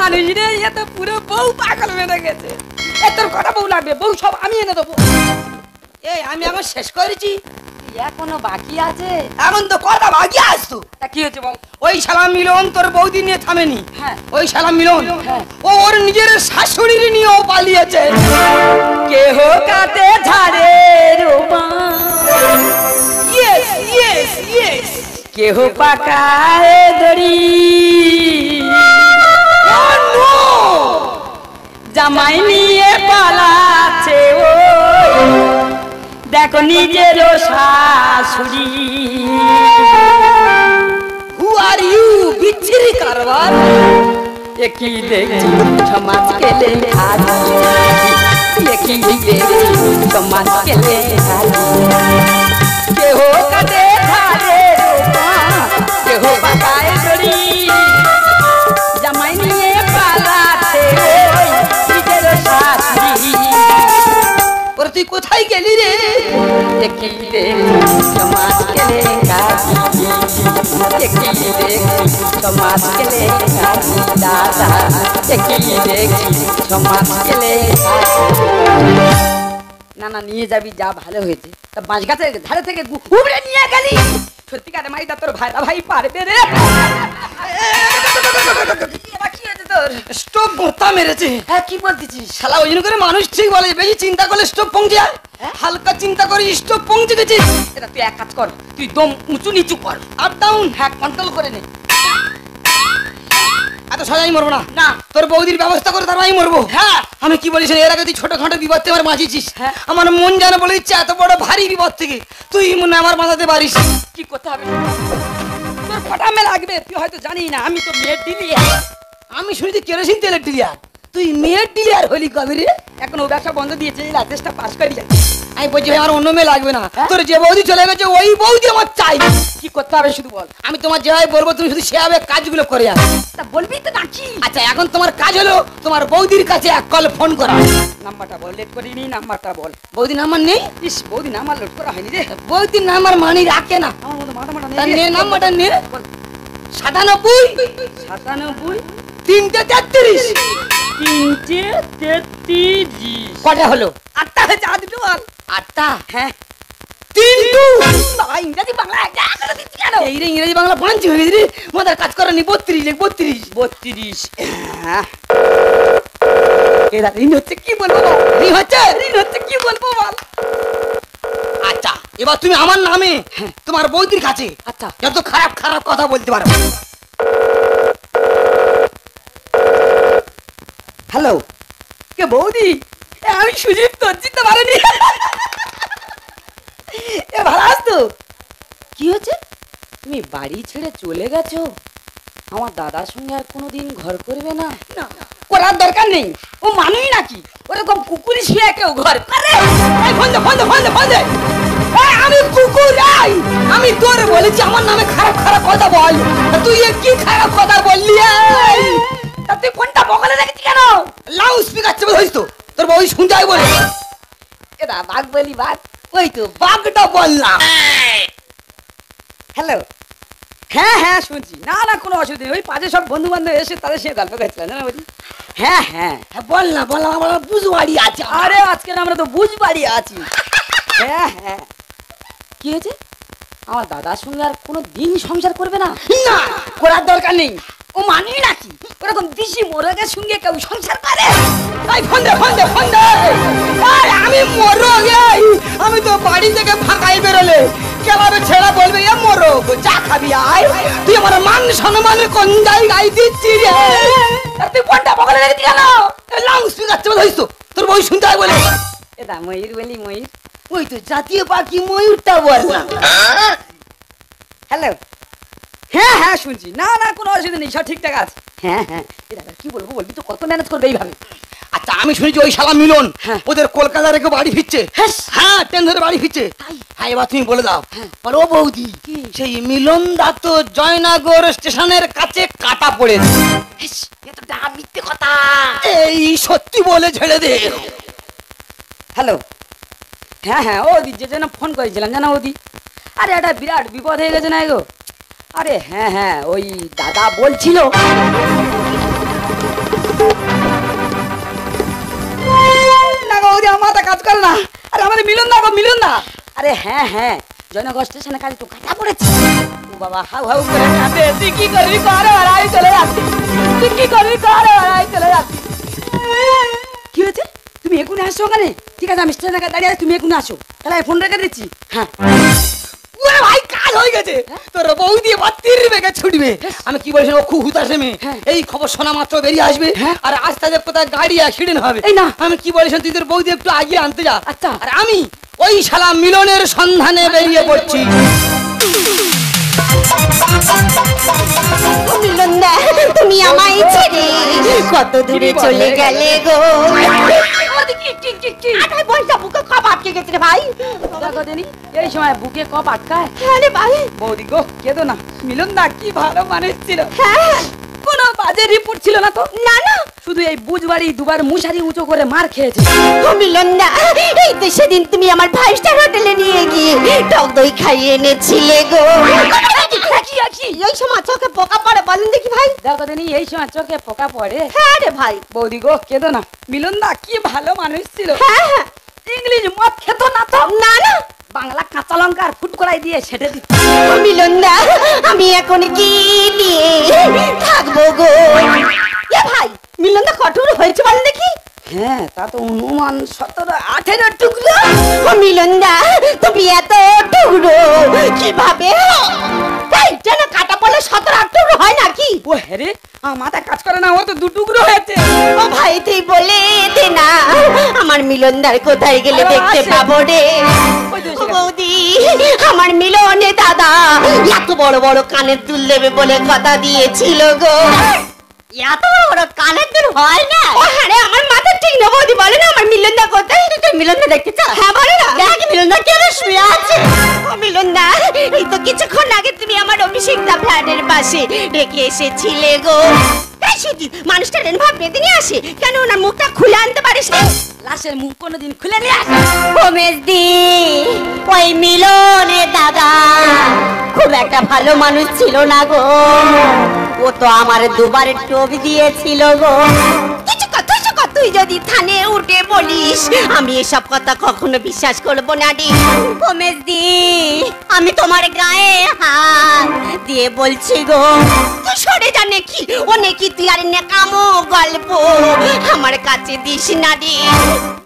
মানুষ রে, এ তো পুরো বউ পাগল বেঁধে গেছে। এ তোর কটা বউ লাগবে? বউ সব আমি এনে দেবো। এই আমি এখন শেষ করেছি, এখনো বাকি আছে। এখন তো কথা বাকি আসতো। তা কি হয়েছে বল? ওই শালা মিলন তোর বৌদি নিয়ে থামেনি। হ্যাঁ। ওই শালা মিলন ও ওর নিজের শাশুড়ি নিয়েও পালিয়েছে। কেহ কাটে ঝাড়ে রোমা, ইয়েস ইয়েস ইয়েস, কেহ পাকায় দড়ি, জামাই নিয়ে পালাচ্ছে ও দেখো নিজের শাশুড়ি। হু আর ইউ বিচ্ছিরি কারবার। একই দেখছি সমাজ কেলে হারি, একই দেখছি সমাজ কেলে হারি। কেহ কাটে ধারে রোমা, কেহ পাকায় দড়ি, জামাই নিয়ে পালাচ্ছে ওই নিজের শাশুড়ি। ওরে তুই কোথায় গেলি রে? একই দেখছি সমাজ কেলে হারি, একই দেখছি সমাজ কেলে হারি দাদা, একই দেখছি সমাজ কেলে হারি। না না নিয়ে যাবি, যা ভালো হয়েছে। তা বাঁশ গাছের ধারে থেকে উবড়ে নিয়ে গেলি, সত্যিকারে মাইদা তোর ভাইরা ভাই পারবে রে? স্টোভ ভর্তা মেরেছে। হ্যাঁ কি বলতেছিস? শালা ওই জন্য করে মানুষ ঠিক বলে, বেশি চিন্তা করলে স্টোভ পৌঁছে যায়। হালকা চিন্তা করে স্টোভ পৌঁছে গেছিস। এটা তুই এক কাজ কর, তুই দম উঁচু নিচু কর, আপ ডাউন। হ্যাঁ কন্ট্রোল করে নে। এত সজাই মরবো না। না তোর বৌদির ব্যবস্থা করে তারপর আমি মরবো। হ্যাঁ আমি কি বলিস, এর আগে তুই ছোটখাটো বিপদ থেকে আমার বাঁচিয়েছিস। হ্যাঁ। আমার মন যেন বলে ইচ্ছে এত বড় ভারী বিপদ থেকে তুই মনে আমার বাঁচাতে পারিস। কি করতে হবে? তোর কটা মে লাগবে তুই হয়তো জানি না, আমি তো মেয়ের ডিলিয়ার। আমি শুনেছি কেরোসিন তেলের ডিলার, তুই মেয়ের ডিলার হলি কবে রে? এখন ও ব্যবসা বন্ধ দিয়েছে, এই লাইসেন্সটা পাস করি যাচ্ছে। আমি বলছি ভাই আমার অন্য মেয়ে লাগবে না, হ্যাঁ? তোর যে বৌদি চলে গেছে ওই বৌদি আমার চাই। কি করতে হবে শুধু বল। আমি তোমার যেভাবে বলবো তুমি শুধু সেভাবে কাজগুলো করে যাবে। তা বলবি তো নাকি? আচ্ছা এখন তোমার কাজ হলো তোমার বৌদির কাছে এক কল ফোন করা। নাম্বারটা বল, লেট করিনি, নাম্বারটা বল। বৌদি নাম্বার নেই? ইস বৌদি নাম্বার লোড করা হয়নি রে। বৌদির নাম্বার মানি রাখে না। আমার মতো মাথা মাথা তার নে নেই। নাম্বারটা নে। বল। 97 97 333। 333। কটা হলো? 8টা হয়েছে, আর দুটো বল। 8টা। হ্যাঁ 32। বাবা ইংরেজি বাংলা একটা করে দিচ্ছি কেন? এই রে ইংরেজি বাংলা পাঞ্চি হয়ে গেছে রে, মাথার কাজ করেনি। 32 লেখ 32। 32। হ্যাঁ এরা ঋণ হচ্ছে কি বলবো বল? রি হচ্ছে? ঋণ হচ্ছে কি বলবো বল? আচ্ছা এবার তুমি আমার নামে তোমার বৌদির কাছে আচ্ছা যত খারাপ খারাপ কথা বলতে পারো। হ্যালো কে বৌদি? আমি সুজিত, তোর চিনতে পারিনি। এ ভালো আছ তো? কি হয়েছে? তুমি বাড়ি ছেড়ে চলে গেছো? আমার দাদার সঙ্গে আর কোনোদিন ঘর করবে না? না করার দরকার নেই, ও মানুই নাকি ওরকম কুকুরি শুয়ে কেউ ঘর করে? ফোন দে ফোন দে ফোন দে ফোন দে। আমি কুকুর নাই, আমি তোর বলেছি আমার নামে খারাপ খারাপ কথা বল। তুই এ কি খারাপ কথা বললি? তা তুই ফোনটা বগলে রেখেছি কেন? লাউড স্পিকার চেপে ধরিস তো, তোর বউ শুনতে হয় বলে। এরা বাঘ বলি বাঘ। ওই তো বাঘটা বললাম। হ্যালো হ্যাঁ হ্যাঁ শুনছি, না না কোনো অসুবিধা নেই। ওই পাশে সব বন্ধু বান্ধব এসে তাদের সে গল্প করছিলাম জানা বলি। হ্যাঁ হ্যাঁ বল না বল না, আমার বুঝবাড়ি আছে। আরে আজকে আমরা তো বুঝ বাড়ি আছি। হ্যাঁ হ্যাঁ কি হয়েছে? আমার দাদার সঙ্গে আর কোনো দিন সংসার করবে না? না করার দরকার নেই, ও মানি নাকি ওরকম দিশি মোরগের সঙ্গে কেউ সংসার করে? এই ফোন দে ফোন দে ফোন দে। আমি মোরগ, আমি তো বাড়ি থেকে ফাঁকাই বেরোলে কেলাবে ছেড়া বলবে এ মোরগ চা খাবি আয়। তুই আমার মান সম্মানে কোন জায়গায় দিচ্ছি রে? তুই ফোনটা বগলে রেখেছি কেন? লাউড স্পিকার চেপে ধরিস তো, তোর বউ শুনতে হয় বলে। এটা ময়ূর বলি ময়ূর। ওই তো জাতীয় পাখি ময়ূরটা বললাম। হ্যালো হ্যাঁ হ্যাঁ শুনছি, না না কোনো অসুবিধা নেই, সব ঠিকঠাক আছে। হ্যাঁ হ্যাঁ এ দাদা কি বলবো বলবি তো, কত ম্যানেজ করবে এইভাবে? আচ্ছা আমি শুনেছি ওই শালা মিলন হ্যাঁ। ওদের কলকাতা রেখে বাড়ি ফিরছে। হ্যাঁ ট্রেন ধরে বাড়ি ফিরছে। হ্যাঁ এবার তুমি বলে দাও। বলো ও বৌদি সেই মিলন দা তো জয়নগর স্টেশনের কাছে কাটা পড়েছে। এত টাকা মিথ্যে কথা। এই সত্যি বলে ছেড়ে দে। হ্যালো হ্যাঁ হ্যাঁ ওদি যে জন্য ফোন করেছিলাম জানা ওদি, আরে একটা বিরাট বিপদ হয়ে গেছে না গো। আরে হ্যাঁ হ্যাঁ ওই দাদা বলছিল না গো ওদি আমার মাথা কাজ করে না। আরে আমাদের মিলন দা গো, মিলন দা। আরে হ্যাঁ হ্যাঁ, জয়নগর স্টেশনে কাল একটু কাটা পড়েছে। ও বাবা হাউ হাউ করে কাঁদে। তুই কি করবি করে বাড়াই চলে যাচ্ছি, তুই কি করবি করে বাড়াই চলে যাচ্ছি। কি হয়েছে? তুমি এখুনি আসছো ওখানে? ঠিক আছে আমি স্টেশনে দাঁড়িয়ে আছি, তুমি এখুনি আসো। তাহলে আমি ফোন রেখে দিচ্ছি। হ্যাঁ ওরে ভাই কাজ হয়ে গেছে, তোর বউ দিয়ে বাতির বেগে ছুটবে। আমি কি বলছি, ও খুব হুতাশে মেয়ে, এই খবর শোনা মাত্র বেরিয়ে আসবে। আর আস্তে আস্তে কোথায় গাড়ি অ্যাক্সিডেন্ট হবে। এই না আমি কি বলেছি, তুই তোর বউ দিয়ে একটু আগিয়ে আনতে যা। আচ্ছা। আর আমি ওই শালা মিলনের সন্ধানে বেরিয়ে পড়ছি। মিলন দা, তুমি আমায় ছেড়ে কত দূরে চলে গেলে গো। আরে বলটা বুকে কপ আটকে গেছে রে ভাই। দেখো দেনি এই সময় বুকে কপ আটকায়। আরে ভাই, বৌদি গো কেঁদো না, মিলন দা কি ভালো মানুষ ছিল। হ্যাঁ কোনো বাজে রিপোর্ট ছিল না তো। না না, শুধু এই বুঝবাড়ি দুবার মুশারি উঁচু করে মার খেয়েছে। ও মিলন দা, এই তো সেদিন তুমি আমার 5 স্টার হোটেলে নিয়ে গিয়ে টক দই খাইয়ে এনেছিলে গো। এই সময় চোখে পোকা পড়ে বলেন দেখি ভাই। দেখো দেনি এই সময় চোখে পোকা পড়ে। হ্যাঁ রে ভাই, বৌদি গো কেঁদো না, মিলন দা কি ভালো মানুষ ছিল। হ্যাঁ হ্যাঁ, ইংলিশ মদ খেত না তো। না না, বাংলা কাঁচা লঙ্কার ফুট করাই দিয়ে সেটে দিত। ও মিলন দা, আমি এখন কি দিয়ে থাকবো গো। এ ভাই, মিলন দা কঠোর হয়েছে বলেন দেখি। হ্যাঁ তা তো অনুমান 17-18 টুকরো। ও মিলন দা, তুমি এত টুকরো কিভাবে? এই যেন কাটা পড়লে 17-18 টুকরো হয় নাকি? ও হ্যাঁ রে, আমার মাথা কাজ করে না, ও তো 2 টুকরো হয়েছে। ও ভাই তুই বলে দে না, আমার মিলনদার কোথায় গেলে দেখতে পাবো রে। ও বৌদি, আমার মিলনে দাদা এত বড় বড় কানের দুল দেবে বলে কথা দিয়েছিল গো। এত বড় বড় কানের দুল হয় না? ও হ্যাঁ রে, আমার মাথা ঠিক না বৌদি, বলে না আমার মিলনদা কোথায়? তুই মিলনদা দেখতে চাস? হ্যাঁ বলে না, দেখ মিলনদা কেমন শুয়ে আছে। ও মিলনদা, এই তো কিছুক্ষণ আগে তুমি আমার অভিষেকদা ফ্ল্যাটের পাশে রেখে এসেছিলে গো। এই সুজিত, মানুষটা রেন ভাব বেঁধে নিয়ে আসে কেন? ওনার মুখটা খুলে আনতে পারিস না? লাশের মুখ কোনোদিন খুলে নিয়ে আসে? ও মেজদি, ওই মিলনে দাদা খুব একটা ভালো মানুষ ছিল না গো। ও তো আমার দুবার টোপ দিয়েছিল গো। কিছু কথা তুই যদি থানে উঠে বলিস, আমি এসব কথা কখনো বিশ্বাস করবো না রে। ও মেজদি, আমি তোমার গায়ে হাত দিয়ে বলছি গো, তুই সরে যা নাকি। ও নাকি তুই আর নেকামো গল্প আমার কাছে দিস না রে।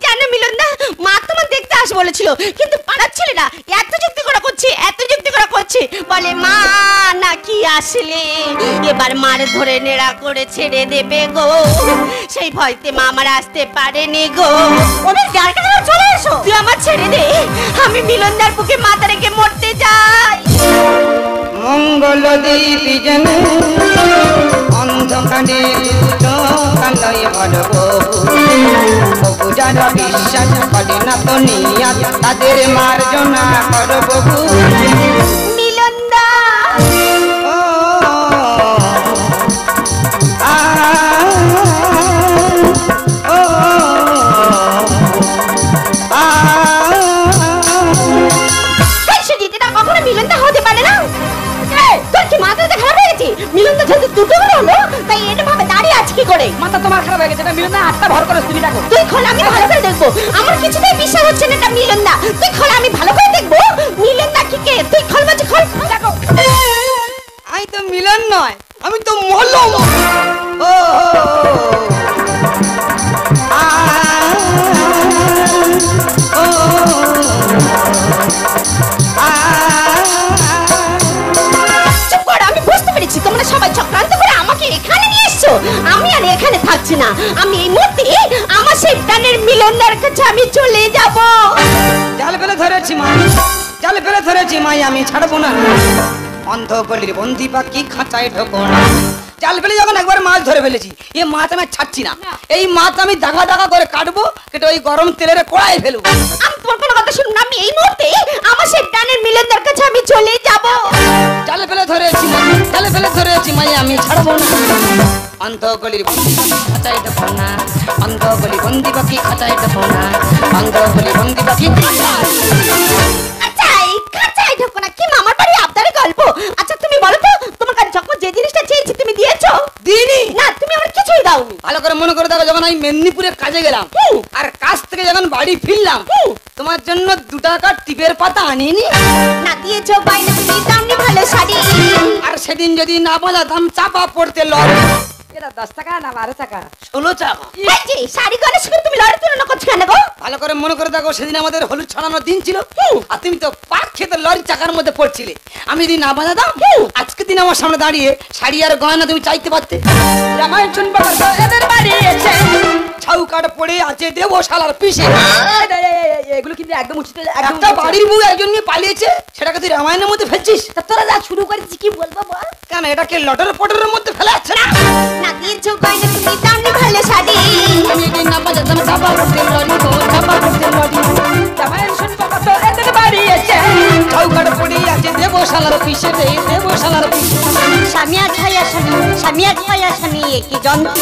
কেন মিলন না, মা তোমার দেখতে আস বলেছিল, কিন্তু পাড়ার ছেলেরা এত যুক্তি করা করছে, এত যুক্তি করা করছে, বলে মা নাকি আসলে এবার মার ধরে নেড়া করে ছেড়ে দেবে গো। সেই ভয়তে মা আমার আসতে পারেনি গো। ওদের যার কাছে চলে এসো, তুই আমার ছেড়ে দে, আমি মিলনদার বুকে মাথা রেখে মরতে যাই। মঙ্গল দীপি জেনে অন্ধকারে কালয় হরব, যারা বিশ্বাস করে না তো নিয়া তাদের মার্জনা করব। মিলনদা কখনো মিলনদা হতে পারে না। তোর কি মাথাটা খারাপ হয়ে গেছে? মিলনদা যেহেতু দুটো করে হলো, তাই এটা ভাবে দাঁড়িয়ে আছে কি করে? মাথা তোমার খারাপ হয়ে গেছে, এটা মিলন না, হাতটা ভর করে তুমি দেখো। তুই খোল, আমি ভালো করে দেখবো। আমার কিছুতেই বিশ্বাস হচ্ছে না এটা মিলনদা। তুই খোল, আমি ভালো করে দেখবো। মিলনদা কি কে? তুই খোল বলছি, খোল দেখো। আমি তো মিলন নয়, আমি তো মলম। ও চুপ কর, আমি বুঝতে পেরেছি তোমরা সবাই চক্রান্ত করে আমাকে এখানে নিয়ে এসছো। আমি আর এখানে থাকছি না, আমি এই মুহূর্তে আমার সেই প্রাণের মিলনদার কাছে আমি চলে যাব। জাল ফেলে ধরেছি মা, জাল ফেলে ধরেছি মাই, আমি ছাড়বো না। অন্ধ গলির বন্দি পাখি খাঁচায় ঢোকো না। জাল ফেলে যখন একবার মাছ ধরে ফেলেছি, এই মাছ আমি ছাড়ছি না। এই মাছ আমি দাগা দাগা করে কাটবো, কেটে ওই গরম তেলের কড়াই ফেলবো। আমি তোমার কোনো কথা শুনুন, আমি এই মুহূর্তে আমার সেই প্রাণের মিলনদার কাছে আমি চলে যাব। জাল ফেলে ধরেছি, জাল ফেলে ধরেছি মাই, আমি ছাড়বো না। অন্ধ গলির বন্দি পাখি খাঁচায় ঢোকো না, অন্ধ গলি বন্দি পাখি খাঁচায় ঢোকো না, অন্ধ গলি বন্দি পাখি। আচ্ছা এই কাঁচাই ঢোকো না কি মামার বাড়ি আবদারের গল্প? আচ্ছা তুমি বলো তো, তোমার কাছে যখন যে জিনিসটা চেয়েছি তুমি দিয়েছো? দিনি না, তুমি আমার কিছুই দাওনি। ভালো করে মনে মেদিনীপুরে কাজে গেলাম, আর কাজ থেকে যখন বাড়ি ফিরলাম তোমার জন্য 2 টাকার টিপের পাতা আনিনি। না দিয়েছো বাইরে তুমি দামি ভালো শাড়ি, আর সেদিন যদি না বাঁধাতাম চাপা পড়তে লড়ে। এটা 10 টাকা না 12 টাকা? 16 টাকা। এই যে শাড়ি গয়না শুনে তুমি লড়ে তুলনা করছো কেন গো? ভালো করে মনে করে দেখো, সেদিন আমাদের হলুদ ছড়ানোর দিন ছিল, আর তুমি তো পাক খেতে লরি চাকার মধ্যে পড়ছিলে। আমি যদি না বাঁধাতাম আজকে দিন আমার সামনে দাঁড়িয়ে শাড়ি আর গয়না তুমি চাইতে পারতে। রামায়ণ শুনবো কত এদের বাড়ি এসে, ছাউকাট পড়ে আছে দেবো শালার পিছে। এগুলো কিন্তু একদম উচিত নয়, একদম একটা উচিত নয়। বাড়ির বউ একজন নিয়ে পালিয়েছে, সেটাকে তুই রামায়ণের মধ্যে ফেলছিস। তা তোরা যা শুরু করেছিস কি বলবো বল? কেন এটাকে লটর পটরের মধ্যে ফেলা যাচ্ছে না? না দিয়েছো বাইরে তুমি দামি ভালো শাড়ি, আমি যদি না বাজাতাম চাপা পড়তে লড়ি গো, চাপা পড়তে লড়ি। রামায়ণ শুনবো কত এদের বাড়ি এসে, ছাউকাট পড়ে আছে দেবো শালার পিছে রে, দেবো শালার পিছে। স্বামী আর ছায়া স্বামী, স্বামী আর ছায়া স্বামী কি যন্ত্র।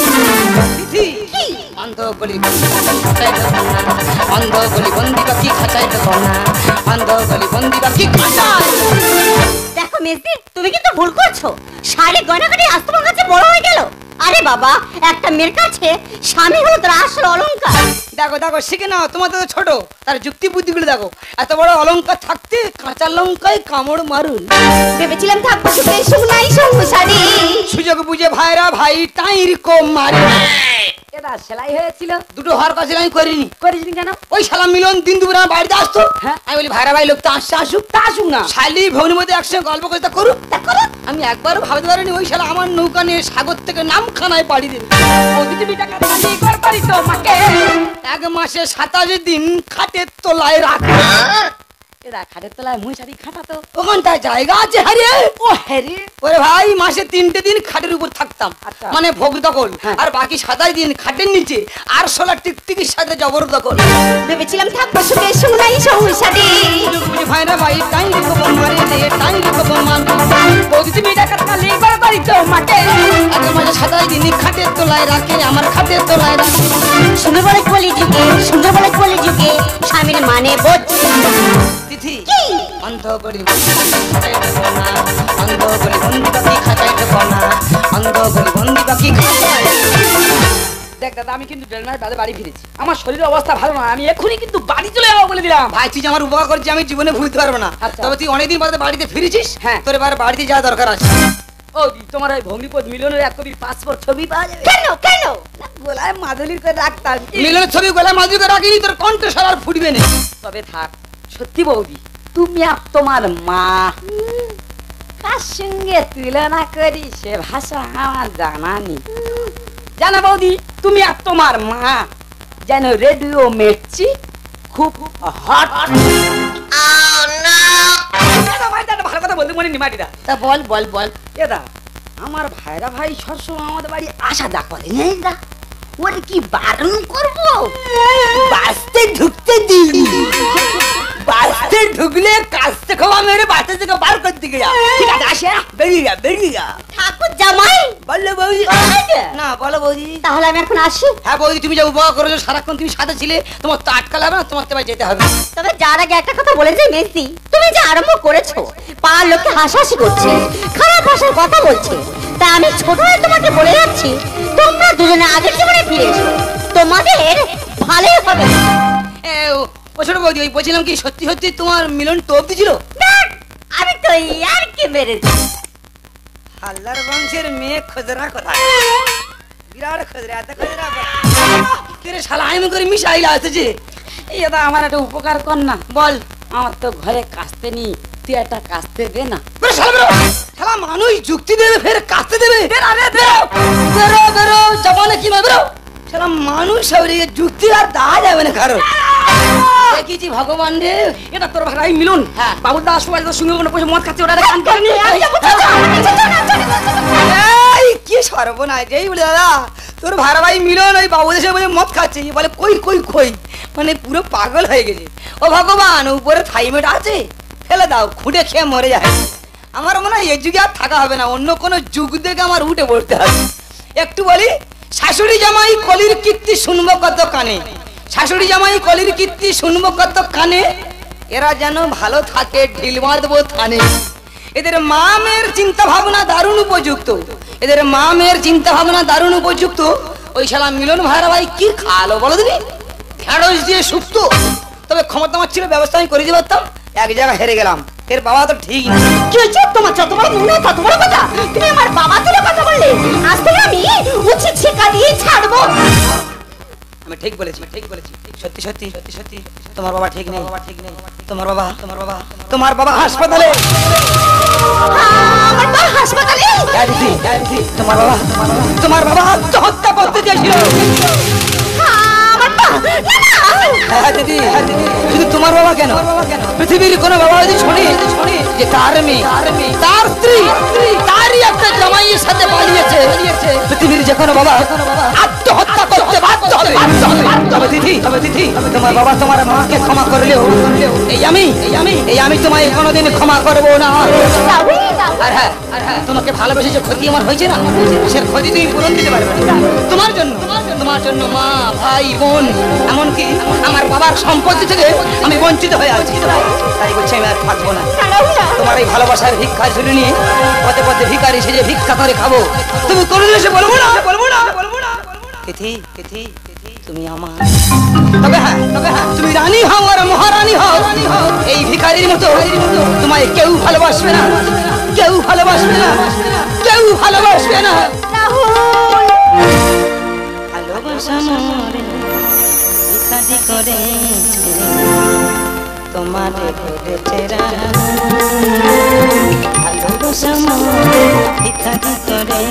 অন্ধ গলি বন্দি খাঁচাই দেবো না, অন্ধ গলি বন্দি পাখি খাঁচাই দেবো না, অন্ধ গলি বন্দি পাখি খাঁচাই। দেখো মেজদি, তুমি কিন্তু ভুল করছো। শাড়ি গয়না কাটি আজ তোমার কাছে বড় হয়ে গেল। আরে বাবা, একটা মেয়ের কাছে স্বামী হলো তার আসল অলংকার। দেখো দেখো শিখে নাও, তোমার তো ছোট, তার যুক্তি বুদ্ধিগুলো দেখো। এত বড় অলংকার থাকতে কাঁচা লঙ্কায় কামড় মারুন। ভেবেছিলাম থাকবো সুখে শুনাই সঙ্গ শাড়ি, সুযোগ বুঝে ভাইরা ভাই টাইর কো মারে। এটা সেলাই হয়েছিল, দুটো হওয়ার কাছে আমি করিনি। করিসনি কেন? ওই শালা মিলন দিন দুপুরে আমার বাড়িতে আসতো, হ্যাঁ। আমি বলি ভাইরা ভাই লোক তো আসছে, আসুক তা আসুক না, শালি ভৌনির মধ্যে একসঙ্গে গল্প করে তা করুক, তা করুক। আমি একবারও ভাবতে পারিনি ওই শালা আমার নৌকা নিয়ে সাগর থেকে নামখানায় পাড়ি দেবে। প্রতিটি টাকা খালি ঘর বাড়ি তো মাকে, 1 মাসে 27 দিন খাটের তলায় রাখে। এরা খাটের তলায় মুই শাড়ি খাটাতো। ওখানটায় জায়গা আছে হারিয়ে। ও হ্যারি, ওরে ভাই মাসে 3টে দিন খাটের উপর থাকতাম, আচ্ছা। মানে ভোগ দখল, হ্যাঁ। আর বাকি 27 দিন খাটের নিচে আর 16 টিকটিকির সাথে জবরদখল। ভেবেছিলাম থাকবো সুখে শুনাই সঙ্গ শাড়ি, ভাইরা ভাই টাইম লিখব মারে দে, টাইম লিখব মান। প্রতিটি টাকা খালি ঘর বাড়ি তো মাকে, 1 মাসে 27 দিন খাটের তলায় রাখে, আমার খাটের তলায় রাখে। সুন্দর বলে কলি যুগে, সুন্দর বলে কলি যুগে স্বামীর মানে বোঝে। তিথি অন্ধ গলি বন্দি খাঁচাই দেবো না, অন্ধ গলি বন্দি পাখি খাঁচাই দেবো না, অন্ধ গলি বন্দি পাখি খাঁচাই। দেখ দাদা আমি কিন্তু ডেলনার বাদে বাড়ি ফিরেছি, আমার শরীরের অবস্থা ভালো নয়, আমি এখনই কিন্তু বাড়ি চলে যাবো বলে দিলাম। ভাই তুই যে আমার উপকার করছিস আমি জীবনে ভুলতে পারবো না। আচ্ছা। তবে তুই অনেকদিন বাদে বাড়িতে ফিরেছিস, হ্যাঁ। তোর এবার বাড়িতে যাওয়া দরকার আছে। ও তোমার ওই ভঙ্গিপদ মিলনের এক কবির পাসপোর্ট ছবি পাওয়া যাবে? কেন কেন? না, গোলায় মাদুলির করে রাখতাম। মিলনের ছবি গলায় মাঝুকে রাখিনি, তোর কণ্ঠস্বর আর ফুটবে না। তবে থাক, সত্যি বৌদি তুমি আর তোমার মা কার সঙ্গে তুলনা করি সে ভাষা আমার জানা নেই। জানা বৌদি, তুমি আর তোমার মা যেন রেডিও মেটছি খুব হট। ভালো কথা বলতে মনে নিমাটিরা। তা বল বল বল। এদা আমার ভাইরা ভাই সবসময় আমাদের বাড়ি আসা যা করে নেই দা, ওরে কি বারণ করবো? বাসতে ঢুকতে দিন, বাসতে ঢুকলে কাস্তে খাওয়া মেরে বাসে থেকে বার করে দিকে যা। ঠিক আছে আসে না, বেরিয়ে যা বেরিয়ে যা। ঠাকুর জামাই বললো বৌদি। না বলো বৌদি। তাহলে আমি এখন আসি। হ্যাঁ বৌদি, তুমি যা উপকার করেছো, সারাক্ষণ তুমি সাথে ছিলে, তোমার তো আটকালে হবে না, তোমার তো এবার যেতে হবে। তবে যার আগে একটা কথা বলে যাই মেসি, তুমি যে আরম্ভ করেছো পাড়ার লোককে হাসাহাসি করছে, খারাপ ভাষার কথা বলছে, তা আমি ছোট হয়ে তোমাকে বলে যাচ্ছি তোমরা দুজনে আগের জীবনে ফিরে এসো, তোমাদের ভালোই হবে। ও ছোট বৌদি, ওই বলছিলাম কি সত্যি সত্যি তোমার মিলন টোপ দিছিল? ধ্যাৎ, আমি তো আর কি মেরেছি। হাল্লার বংশের মেয়ে খোঁজরা কোথায়? বিরাট খোঁজরা, এত খোঁজরা কিরে শালা আমি করে মিশাইলা আসছে। এই দাদা আমার একটা উপকার কর না, বল। আমার তো ঘরে কাস্তে নি, তুই একটা কাস্তে দে না। বেরো শালা বেরো। শালা মানুষ যুক্তি দেবে ফের কাঁদতে দেবে। বেরো রে, বেরো বেরো বেরো, জমানে কি না বেরো। শালা মানুষ হবে যুক্তি আর দাঁড়া যাবে না কারো। দেখেছি ভগবান রে, এটা তোর ভাই মিলন। হ্যাঁ। বাবুর দাস সবাই তোর সঙ্গে কোনো বসে মদ খাচ্ছে, ওটা গান করে নিয়ে এই কি সর্বনাশ। যেই বলে দাদা তোর ভাড়া ভাই মিলন ওই বাবু দেশে বলে মদ খাচ্ছে, বলে কই কই কই, মানে পুরো পাগল হয়ে গেছে। ও ভগবান, উপরে থাইমেট আছে, ফেলে দাও, খুঁটে খেয়ে মরে যায়। আমার মনে হয় এই যুগে আর থাকা হবে না, অন্য কোনো যুগ দেখে আমার উঠে পড়তে হবে। একটু বলি, শাশুড়ি জামাই কলির কীর্তি শুনবো কত কানে, শাশুড়ি জামাই কলির কীর্তি শুনবো কত কানে, এরা যেন ভালো থাকে ঢিল বাঁধবো থানে। এদের মা মেয়ের চিন্তা ভাবনা দারুণ উপযুক্ত, এদের মা মেয়ের চিন্তা ভাবনা দারুণ উপযুক্ত। ওই শালা মিলন ভাইরা ভাই কি খালো বলো দিনি, ঢেঁড়স দিয়ে শুক্তো। তবে ক্ষমতা আমার ছিল, ব্যবস্থা আমি করে দিতে পারতাম। এক জায়গায় হেরে গেলাম, এর বাবা তো ঠিক না। কি হয়েছে তোমার? যত বড় মুখ না তত বড় কথা। তুমি আমার বাবা তুলে কথা বললে, আজ থেকে আমি উচিত শিক্ষা দিয়ে ছাড়বো। আমি ঠিক বলেছি, ঠিক বলেছি। সত্যি সত্যি সত্যি সত্যি তোমার বাবা ঠিক নেই, তোমার বাবা তোমার বাবা হাসপাতালে। আমার বাবা হাসপাতালে? তোমার বাবা আত্মহত্যা করতে চেয়েছিল। আমার বাবা হ্যাঁ দিদি, শুধু তোমার বাবা কেন, পৃথিবীর কোন বাবা যদি শোনে যে তার মেয়ে তার স্ত্রী তারই একটা জামাইয়ের সাথে পালিয়েছে, পৃথিবীর যে কোনো বাবা আত্মহত্যা করতে বাধ্য হবে। তবে দিদি তোমার বাবা তোমার মাকে ক্ষমা করলেও এই আমি তোমায় কোনোদিন ক্ষমা করবো না। আর হ্যাঁ তোমাকে ভালোবেসে যে ক্ষতি আমার হয়েছে না, সে ক্ষতি তুমি পূরণ দিতে পারবে না। তোমার জন্য মা ভাই বোন এমনকি আমার বাবার সম্পত্তি থেকে আমি বঞ্চিত হয়ে আছি। তাই বলছি আমি আর থাকবো না। তোমার এই ভালোবাসার ভিক্ষা ঝুলে নিয়ে পথে পথে ভিখারি সেজে ভিক্ষা করে খাবো। তুমি কোনোদিন এসে বলবো না তিথি তুমি আমার। তবে হ্যাঁ তুমি রানী হও আর মহারানী হও, এই ভিখারির মতো তোমায় কেউ ভালোবাসবে না, কেউ ভালোবাসবে না। ভালোবাসা মরে ভিখারি করেছে তোমারে করেছে রানী। ভালোবাসা মরে ভিখারি করেছে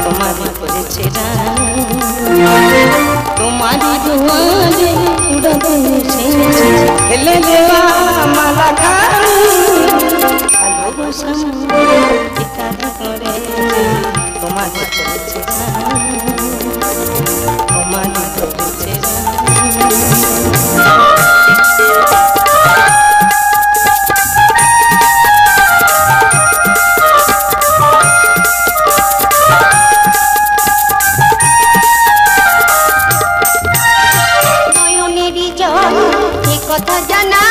তোমারে করেছে রানী। তোমারি দুয়ারে উড়াবে এসেছে ফেলে দেওয়া মালা খানি। ভালোবাসা মরে ভিখারি করেছে তোমারে করেছে রানী, তোমারে করেছে কথা জানা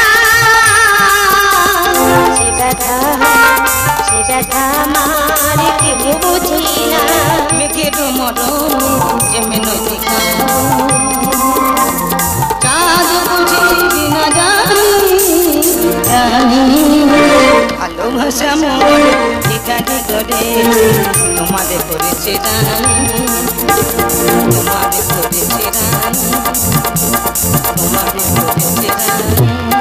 সে ব্যথা আমার কেউ বুঝি না। মেঘের মরণ যেমন নদীকা চাঁদ বুঝি না জানি। ভালোবাসা মন ভিখারি করে তোমাদের করেছে রানী, তোমাদের করেছে রানী, তোমাদের করেছে রানী।